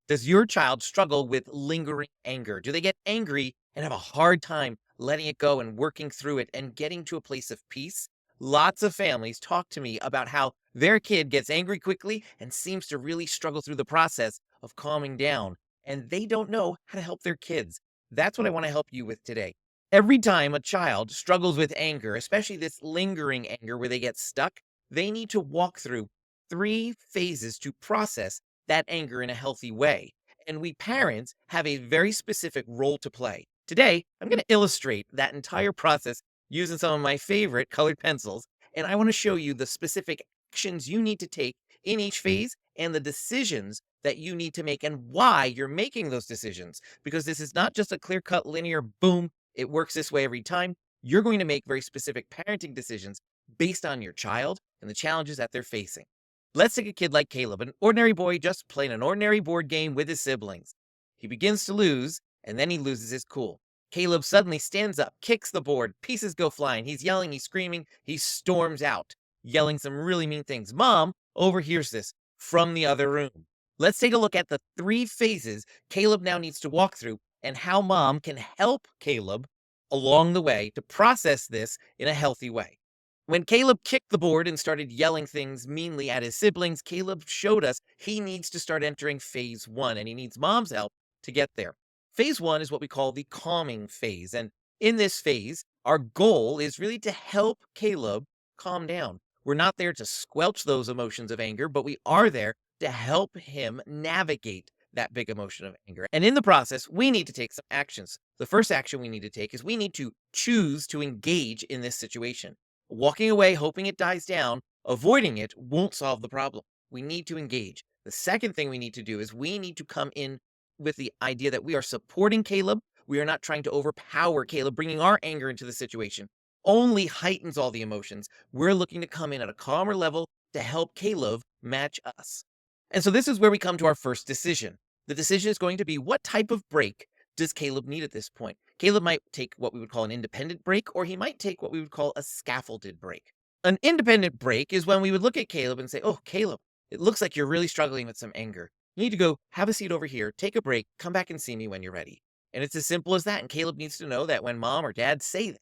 Does your child struggle with lingering anger? Do they get angry and have a hard time letting it go and working through it and getting to a place of peace? Lots of families talk to me about how their kid gets angry quickly and seems to really struggle through the process of calming down, and they don't know how to help their kids. That's what I want to help you with today. Every time a child struggles with anger, especially this lingering anger where they get stuck, they need to walk through three phases to process that anger in a healthy way. And we parents have a very specific role to play. Today, I'm going to illustrate that entire process using some of my favorite colored pencils. And I want to show you the specific actions you need to take in each phase and the decisions that you need to make and why you're making those decisions. Because this is not just a clear cut linear boom, it works this way every time. You're going to make very specific parenting decisions based on your child and the challenges that they're facing. Let's take a kid like Caleb, an ordinary boy just playing an ordinary board game with his siblings. He begins to lose, and then he loses his cool. Caleb suddenly stands up, kicks the board, pieces go flying. He's yelling, he's screaming, he storms out, yelling some really mean things. Mom overhears this from the other room. Let's take a look at the three phases Caleb now needs to walk through and how mom can help Caleb along the way to process this in a healthy way. When Caleb kicked the board and started yelling things meanly at his siblings, Caleb showed us he needs to start entering phase one and he needs mom's help to get there. Phase one is what we call the calming phase. And in this phase, our goal is really to help Caleb calm down. We're not there to squelch those emotions of anger, but we are there to help him navigate that big emotion of anger. And in the process, we need to take some actions. The first action we need to take is we need to choose to engage in this situation. Walking away, hoping it dies down, avoiding it won't solve the problem. We need to engage. The second thing we need to do is we need to come in with the idea that we are supporting Caleb. We are not trying to overpower Caleb. Bringing our anger into the situation only heightens all the emotions. We're looking to come in at a calmer level to help Caleb match us. And so this is where we come to our first decision. The decision is going to be, what type of break does Caleb need at this point? Caleb might take what we would call an independent break, or he might take what we would call a scaffolded break. An independent break is when we would look at Caleb and say, oh, Caleb, it looks like you're really struggling with some anger. You need to go have a seat over here, take a break, come back and see me when you're ready. And it's as simple as that. And Caleb needs to know that when mom or dad say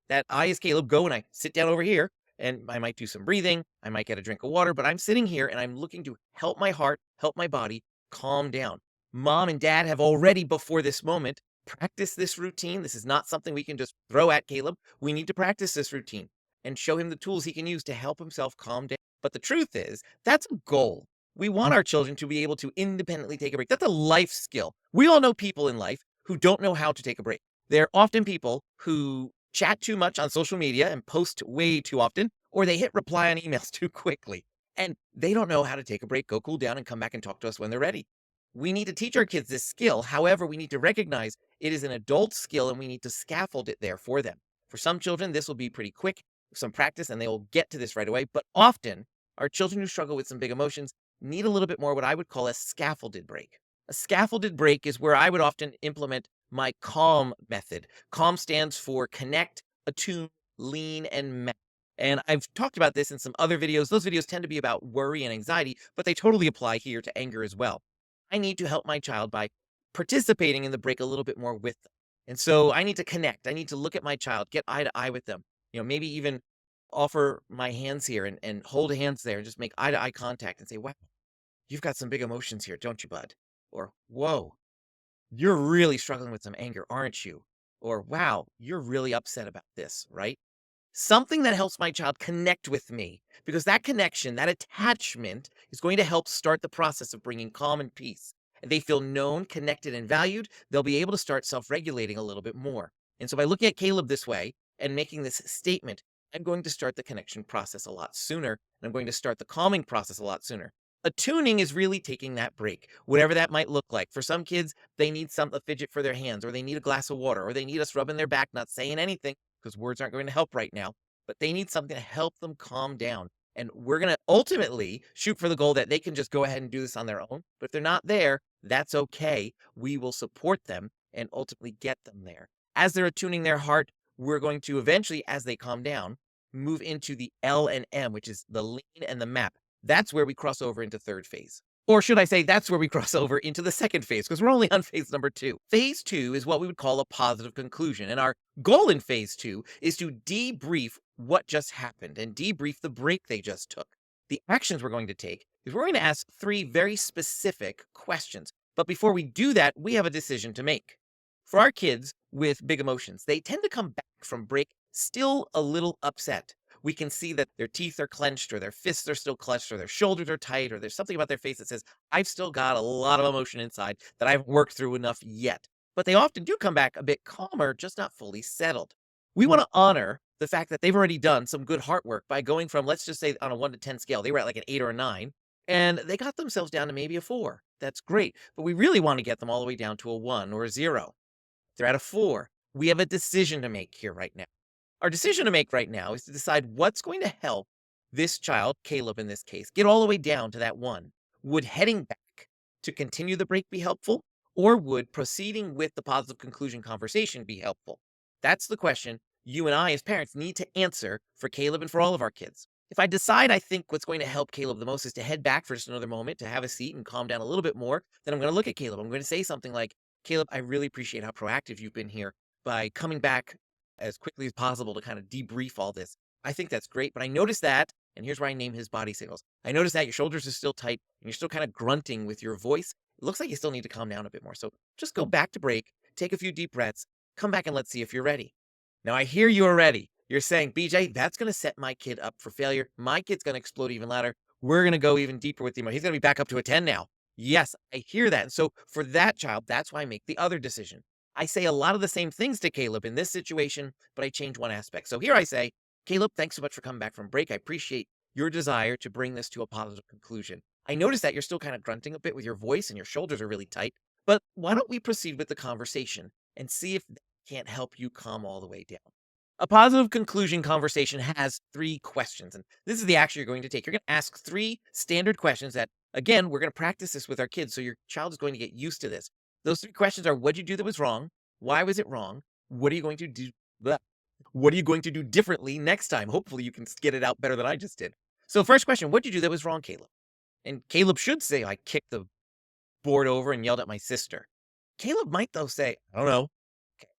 that I, as Caleb, go and I sit down over here and I might do some breathing. I might get a drink of water, but I'm sitting here and I'm looking to help my heart, help my body calm down. Mom and dad have already, before this moment, practiced this routine. This is not something we can just throw at Caleb. We need to practice this routine and show him the tools he can use to help himself calm down. But the truth is, that's a goal. We want our children to be able to independently take a break. That's a life skill. We all know people in life who don't know how to take a break. They're often people who chat too much on social media and post way too often, or they hit reply on emails too quickly. And they don't know how to take a break, go cool down, and come back and talk to us when they're ready. We need to teach our kids this skill. However, we need to recognize it is an adult skill and we need to scaffold it there for them. For some children, this will be pretty quick, some practice, and they will get to this right away. But often, our children who struggle with some big emotions need a little bit more what I would call a scaffolded break. A scaffolded break is where I would often implement my CALM method. CALM stands for connect, attune, lean, and map. And I've talked about this in some other videos. Those videos tend to be about worry and anxiety, but they totally apply here to anger as well. I need to help my child by participating in the break a little bit more with them. And so I need to connect. I need to look at my child, get eye to eye with them. Maybe even offer my hands here and hold hands there and just make eye to eye contact and say, wow, you've got some big emotions here, don't you, bud? Or, whoa, you're really struggling with some anger, aren't you? Or, wow, you're really upset about this, right? Something that helps my child connect with me, because that connection, that attachment is going to help start the process of bringing calm and peace. And they feel known, connected, and valued, they'll be able to start self-regulating a little bit more. And so by looking at Caleb this way and making this statement, I'm going to start the connection process a lot sooner, and I'm going to start the calming process a lot sooner. Attuning is really taking that break, whatever that might look like. For some kids, they need a fidget for their hands, or they need a glass of water, or they need us rubbing their back, not saying anything, because words aren't going to help right now, but they need something to help them calm down. And we're going to ultimately shoot for the goal that they can just go ahead and do this on their own. But if they're not there, that's okay. We will support them and ultimately get them there. As they're attuning their heart, we're going to eventually, as they calm down, move into the L and M, which is the lean and the map. That's where we cross over into third phase. Or should I say that's where we cross over into the second phase, because we're only on phase number 2. Phase 2 is what we would call a positive conclusion. And our goal in phase 2 is to debrief what just happened and debrief the break they just took. The actions we're going to take is we're going to ask 3 very specific questions. But before we do that, we have a decision to make. For our kids with big emotions, they tend to come back from break still a little upset. We can see that their teeth are clenched, or their fists are still clutched, or their shoulders are tight, or there's something about their face that says, I've still got a lot of emotion inside that I haven't worked through enough yet. But they often do come back a bit calmer, just not fully settled. We want to honor the fact that they've already done some good heart work by going from, let's just say on a 1 to 10 scale, they were at like an 8 or a 9, and they got themselves down to maybe a 4. That's great. But we really want to get them all the way down to a 1 or a 0. They're at a 4. We have a decision to make here right now. Our decision to make right now is to decide what's going to help this child, Caleb in this case, get all the way down to that 1. Would heading back to continue the break be helpful? Or would proceeding with the positive conclusion conversation be helpful? That's the question you and I, as parents, need to answer for Caleb and for all of our kids. If I decide I think what's going to help Caleb the most is to head back for just another moment, to have a seat and calm down a little bit more, then I'm going to look at Caleb. I'm going to say something like, Caleb, I really appreciate how proactive you've been here by coming back as quickly as possible to kind of debrief all this. I think that's great, but I noticed that, and here's where I name his body signals. I noticed that your shoulders are still tight and you're still kind of grunting with your voice. It looks like you still need to calm down a bit more. So just go back to break, take a few deep breaths, come back and let's see if you're ready. Now I hear you are ready. You're saying, BJ, that's going to set my kid up for failure. My kid's going to explode even louder. We're going to go even deeper with him. He's going to be back up to a 10 now. Yes, I hear that. And so for that child, that's why I make the other decision. I say a lot of the same things to Caleb in this situation, but I change one aspect. So here I say, Caleb, thanks so much for coming back from break. I appreciate your desire to bring this to a positive conclusion. I notice that you're still kind of grunting a bit with your voice and your shoulders are really tight, but why don't we proceed with the conversation and see if that can't help you calm all the way down? A positive conclusion conversation has 3 questions, and this is the action you're going to take. You're going to ask 3 standard questions that, again, we're going to practice this with our kids, so your child is going to get used to this. Those 3 questions are, what'd you do that was wrong? Why was it wrong? What are you going to do? Blah. What are you going to do differently next time? Hopefully you can get it out better than I just did. So first question, what'd you do that was wrong, Caleb? And Caleb should say, I kicked the board over and yelled at my sister. Caleb might, though, say, I don't know.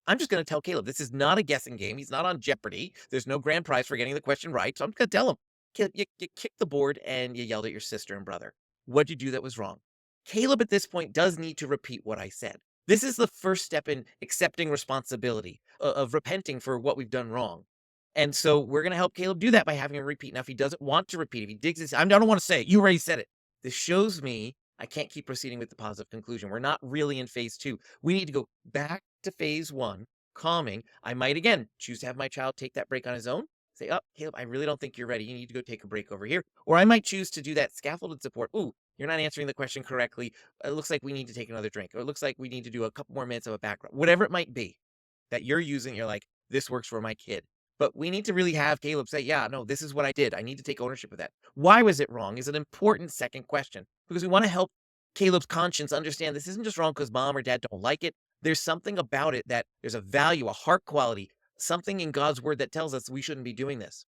I'm just going to tell Caleb, this is not a guessing game. He's not on Jeopardy. There's no grand prize for getting the question right. So I'm going to tell him, Caleb, you kicked the board and you yelled at your sister and brother. What'd you do that was wrong? Caleb at this point does need to repeat what I said. This is the first step in accepting responsibility, of repenting for what we've done wrong. And so we're going to help Caleb do that by having him repeat. Now, if he doesn't want to repeat, if he digs this, I don't want to say it. You already said it. This shows me I can't keep proceeding with the positive conclusion. We're not really in phase 2. We need to go back to phase 1, calming. I might, again, choose to have my child take that break on his own. Say, oh, Caleb, I really don't think you're ready. You need to go take a break over here. Or I might choose to do that scaffolded support. Ooh, you're not answering the question correctly. It looks like we need to take another drink. Or it looks like we need to do a couple more minutes of a background. Whatever it might be that you're using, you're like, this works for my kid. But we need to really have Caleb say, yeah, no, this is what I did. I need to take ownership of that. Why was it wrong is an important second question, because we want to help Caleb's conscience understand this isn't just wrong because mom or dad don't like it. There's something about it that there's a value, a heart quality, something in God's word that tells us we shouldn't be doing this.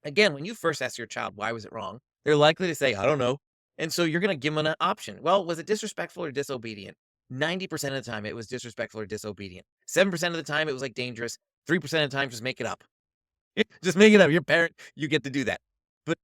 Again, when you first ask your child, why was it wrong? They're likely to say, I don't know. And so you're going to give them an option. Well, was it disrespectful or disobedient? 90% of the time, it was disrespectful or disobedient. 7% of the time, it was like dangerous. 3% of the time, just make it up. Just make it up. You're a parent, you get to do that. But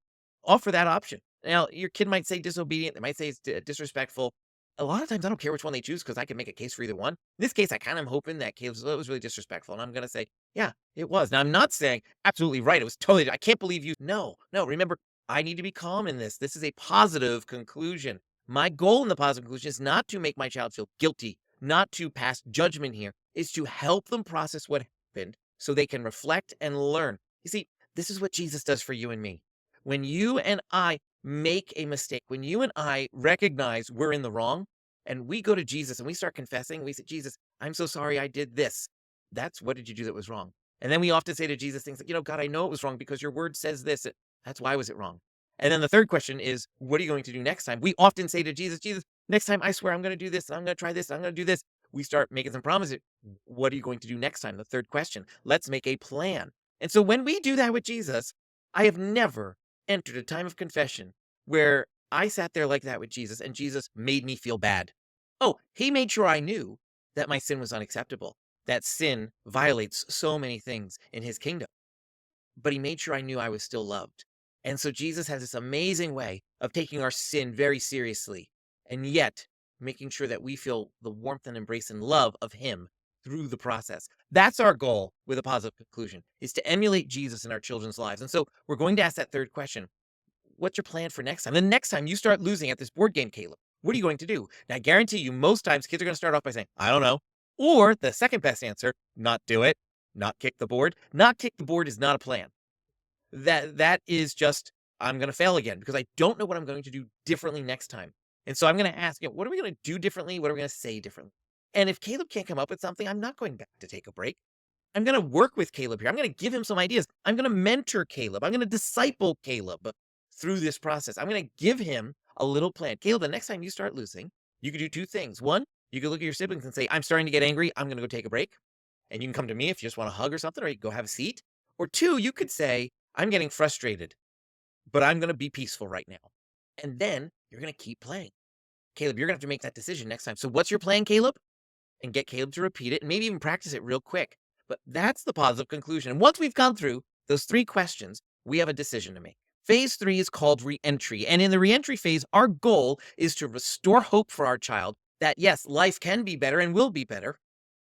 offer that option. Now, your kid might say disobedient. They might say it's disrespectful. A lot of times, I don't care which one they choose because I can make a case for either one. In this case, I kind of am hoping that Caleb's, it was really disrespectful. And I'm going to say, yeah, it was. Now, I'm not saying absolutely right. It was totally, I can't believe you. No, remember, I need to be calm in this. This is a positive conclusion. My goal in the positive conclusion is not to make my child feel guilty, not to pass judgment here, is to help them process what happened so they can reflect and learn. You see, this is what Jesus does for you and me. When you and I make a mistake, when you and I recognize we're in the wrong and we go to Jesus and we start confessing, we say, Jesus, I'm so sorry I did this. That's what did you do that was wrong? And then we often say to Jesus things like, God, I know it was wrong because your word says this. That's why was it wrong? And then the third question is, what are you going to do next time? We often say to Jesus, next time I swear I'm going to do this, and I'm going to try this, and I'm going to do this. We start making some promises. What are you going to do next time? The third question. Let's make a plan. And so when we do that with Jesus, I have never entered a time of confession where I sat there like that with Jesus, and Jesus made me feel bad. Oh, he made sure I knew that my sin was unacceptable, that sin violates so many things in his kingdom. But he made sure I knew I was still loved. And so Jesus has this amazing way of taking our sin very seriously and yet making sure that we feel the warmth and embrace and love of him through the process. That's our goal with a positive conclusion, is to emulate Jesus in our children's lives. And so we're going to ask that third question. What's your plan for next time? The next time you start losing at this board game, Caleb, what are you going to do? Now, I guarantee you, most times kids are going to start off by saying, I don't know. Or the second best answer, not do it, not kick the board. Not kick the board is not a plan. That is just, I'm going to fail again because I don't know what I'm going to do differently next time. And so I'm going to ask, what are we going to do differently? What are we going to say differently? And if Caleb can't come up with something, I'm not going back to take a break. I'm going to work with Caleb here. I'm going to give him some ideas. I'm going to mentor Caleb. I'm going to disciple Caleb through this process. I'm going to give him a little plan. Caleb, the next time you start losing, you could do two things. One, you could look at your siblings and say, I'm starting to get angry. I'm going to go take a break. And you can come to me if you just want a hug or something, or you can go have a seat. Or two, you could say, I'm getting frustrated, but I'm going to be peaceful right now. And then you're going to keep playing. Caleb, you're going to have to make that decision next time. So what's your plan, Caleb? And get Caleb to repeat it and maybe even practice it real quick. But that's the positive conclusion. And once we've gone through those three questions, we have a decision to make. Phase 3 is called reentry. And in the reentry phase, our goal is to restore hope for our child that, yes, life can be better and will be better.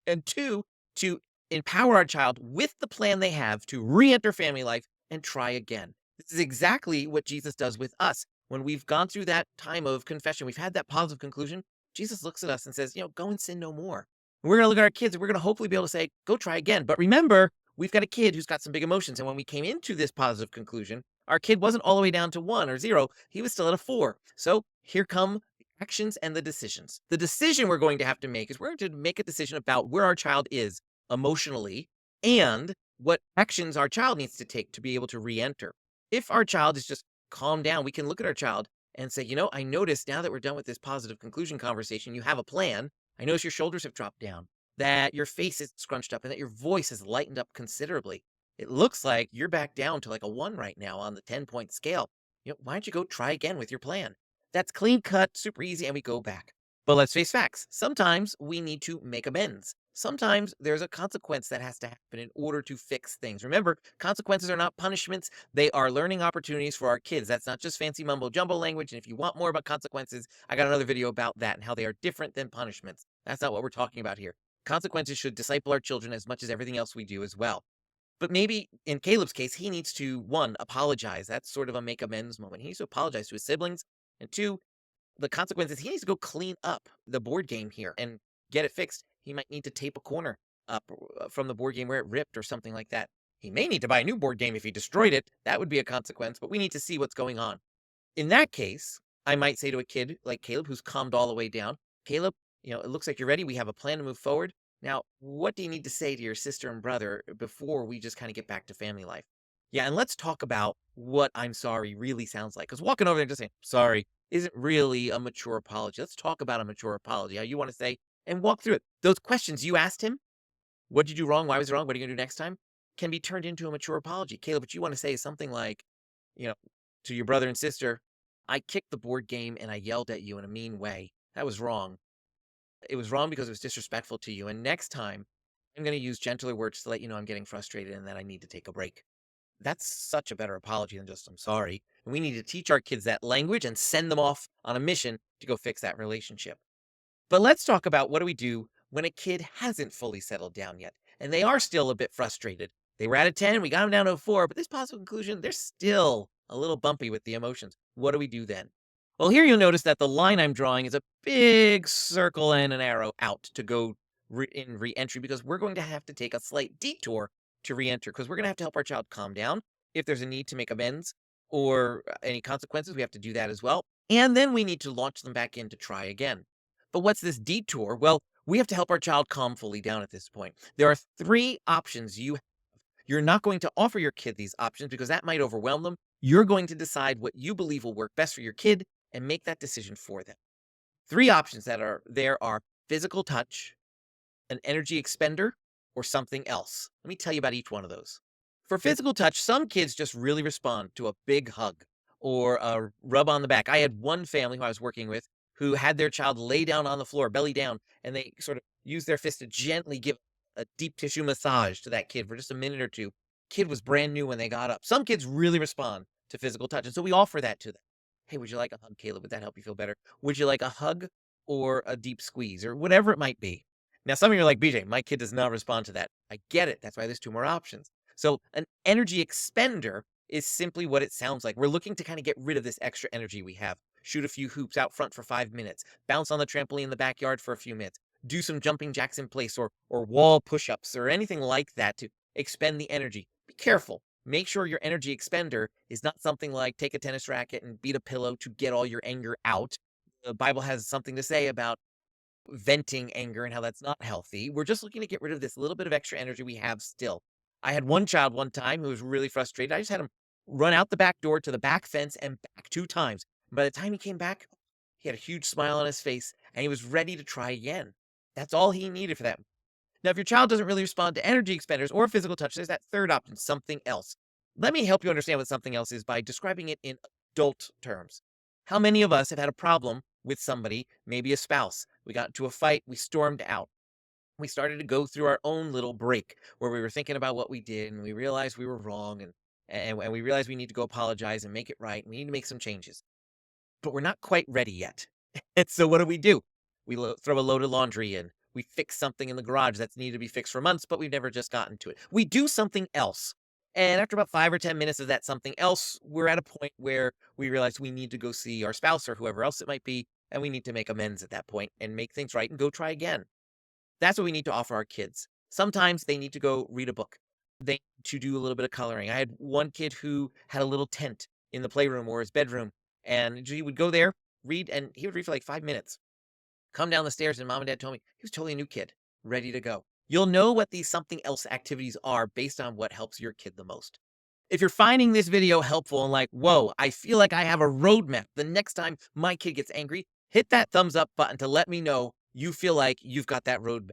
And two, to empower our child with the plan they have to reenter family life and try again. This is exactly what Jesus does with us. When we've gone through that time of confession, we've had that positive conclusion, Jesus looks at us and says, go and sin no more. And we're going to look at our kids and we're going to hopefully be able to say, go try again. But remember, we've got a kid who's got some big emotions. And when we came into this positive conclusion, our kid wasn't all the way down to 1 or 0. He was still at a 4. So here come the actions and the decisions. The decision we're going to have to make is we're going to make a decision about where our child is emotionally and what actions our child needs to take to be able to re-enter. If our child is just calmed down, we can look at our child and say, I noticed now that we're done with this positive conclusion conversation, you have a plan. I notice your shoulders have dropped down, that your face is scrunched up, and that your voice has lightened up considerably. It looks like you're back down to like a 1 right now on the 10-point scale. Why don't you go try again with your plan? That's clean cut, super easy, and we go back. But let's face facts. Sometimes we need to make amends. Sometimes there's a consequence that has to happen in order to fix things. Remember, consequences are not punishments. They are learning opportunities for our kids. That's not just fancy mumbo jumbo language. And if you want more about consequences, I got another video about that and how they are different than punishments. That's not what we're talking about here. Consequences should disciple our children as much as everything else we do as well. But maybe in Caleb's case, he needs to, 1, apologize. That's sort of a make amends moment. He needs to apologize to his siblings. And 2, the consequences, he needs to go clean up the board game here and get it fixed. He might need to tape a corner up from the board game where it ripped or something like that. He may need to buy a new board game if he destroyed it. That would be a consequence, but we need to see what's going on. In that case, I might say to a kid like Caleb, who's calmed all the way down, Caleb, it looks like you're ready. We have a plan to move forward. Now, what do you need to say to your sister and brother before we just kind of get back to family life? Yeah, and let's talk about what I'm sorry really sounds like. Because walking over there and just saying, sorry, isn't really a mature apology. Let's talk about a mature apology, how you want to say, and walk through it. Those questions you asked him, what did you do wrong? Why was it wrong? What are you going to do next time? Can be turned into a mature apology. Caleb, what you want to say is something like, to your brother and sister, I kicked the board game and I yelled at you in a mean way. That was wrong. It was wrong because it was disrespectful to you. And next time, I'm going to use gentler words to let you know I'm getting frustrated and that I need to take a break. That's such a better apology than just, I'm sorry. And we need to teach our kids that language and send them off on a mission to go fix that relationship. But let's talk about what do we do when a kid hasn't fully settled down yet, and they are still a bit frustrated. They were at a 10, we got them down to a 4, but this positive conclusion, they're still a little bumpy with the emotions. What do we do then? Well, here you'll notice that the line I'm drawing is a big circle and an arrow out to go in re-entry because we're going to have to take a slight detour to re-enter because we're going to have to help our child calm down. If there's a need to make amends or any consequences, we have to do that as well. And then we need to launch them back in to try again. But what's this detour? Well, we have to help our child calm fully down at this point. There are 3 options you're not going to offer your kid these options because that might overwhelm them. You're going to decide what you believe will work best for your kid and make that decision for them. 3 options that are there are physical touch, an energy expender, or something else. Let me tell you about each one of those. For physical touch, some kids just really respond to a big hug or a rub on the back. I had one family who I was working with who had their child lay down on the floor, belly down, and they sort of used their fist to gently give a deep tissue massage to that kid for just a minute or two. Kid was brand new when they got up. Some kids really respond to physical touch, and so we offer that to them. Hey, would you like a hug, Caleb? Would that help you feel better? Would you like a hug or a deep squeeze or whatever it might be? Now, some of you are like, BJ, my kid does not respond to that. I get it. That's why there's two more options. So, an energy expender is simply what it sounds like. We're looking to kind of get rid of this extra energy we have. Shoot a few hoops out front for 5 minutes, bounce on the trampoline in the backyard for a few minutes, do some jumping jacks in place or wall push-ups or anything like that to expend the energy. Be careful. Make sure your energy expender is not something like take a tennis racket and beat a pillow to get all your anger out. The Bible has something to say about venting anger and how that's not healthy. We're just looking to get rid of this little bit of extra energy we have still. I had one child one time who was really frustrated. I just had him run out the back door to the back fence and back 2 times. By the time he came back, he had a huge smile on his face and he was ready to try again. That's all he needed for that. Now, if your child doesn't really respond to energy expenders or physical touch, there's that third option, something else. Let me help you understand what something else is by describing it in adult terms. How many of us have had a problem with somebody, maybe a spouse? We got into a fight, we stormed out. We started to go through our own little break where we were thinking about what we did and we realized we were wrong and we realized we need to go apologize and make it right. And we need to make some changes, but we're not quite ready yet. And so what do? We throw a load of laundry in. We fix something in the garage that's needed to be fixed for months, but we've never just gotten to it. We do something else. And after about 5 or 10 minutes of that something else, we're at a point where we realize we need to go see our spouse or whoever else it might be, and we need to make amends at that point and make things right and go try again. That's what we need to offer our kids. Sometimes they need to go read a book. They need to do a little bit of coloring. I had one kid who had a little tent in the playroom or his bedroom, and he would go there, read, and he would read for like 5 minutes. Come down the stairs, and mom and dad told me he was totally a new kid, ready to go. You'll know what these something else activities are based on what helps your kid the most. If you're finding this video helpful and like, whoa, I feel like I have a roadmap the next time my kid gets angry, hit that thumbs up button to let me know you feel like you've got that roadmap.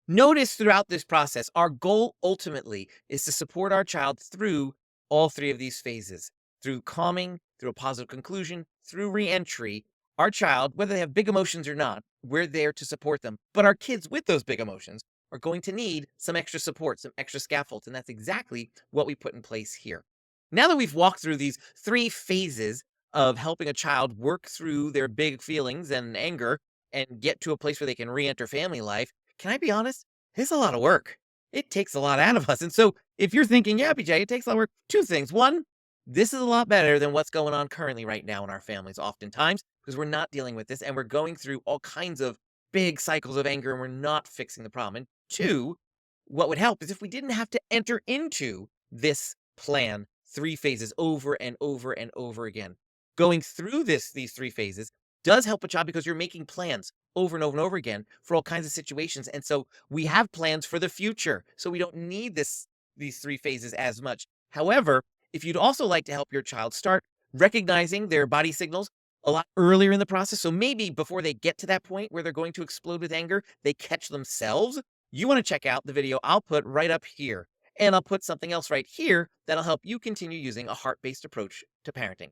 Notice throughout this process, our goal ultimately is to support our child through all three of these phases, through calming, through a positive conclusion, through reentry. Our child, whether they have big emotions or not, we're there to support them. But our kids with those big emotions are going to need some extra support, some extra scaffolds. And that's exactly what we put in place here. Now that we've walked through these 3 phases of helping a child work through their big feelings and anger and get to a place where they can re-enter family life, can I be honest? It's a lot of work. It takes a lot out of us. And so if you're thinking, yeah, BJ, it takes a lot of work, 2 things. One, this is a lot better than what's going on currently right now in our families, oftentimes, because we're not dealing with this and we're going through all kinds of big cycles of anger and we're not fixing the problem. And 2, what would help is if we didn't have to enter into this plan 3 phases over and over and over again. Going through these 3 phases does help a child because you're making plans over and over and over again for all kinds of situations. And so we have plans for the future. So we don't need these 3 phases as much. However, if you'd also like to help your child start recognizing their body signals a lot earlier in the process, so maybe before they get to that point where they're going to explode with anger, they catch themselves, you want to check out the video I'll put right up here. And I'll put something else right here that'll help you continue using a heart-based approach to parenting.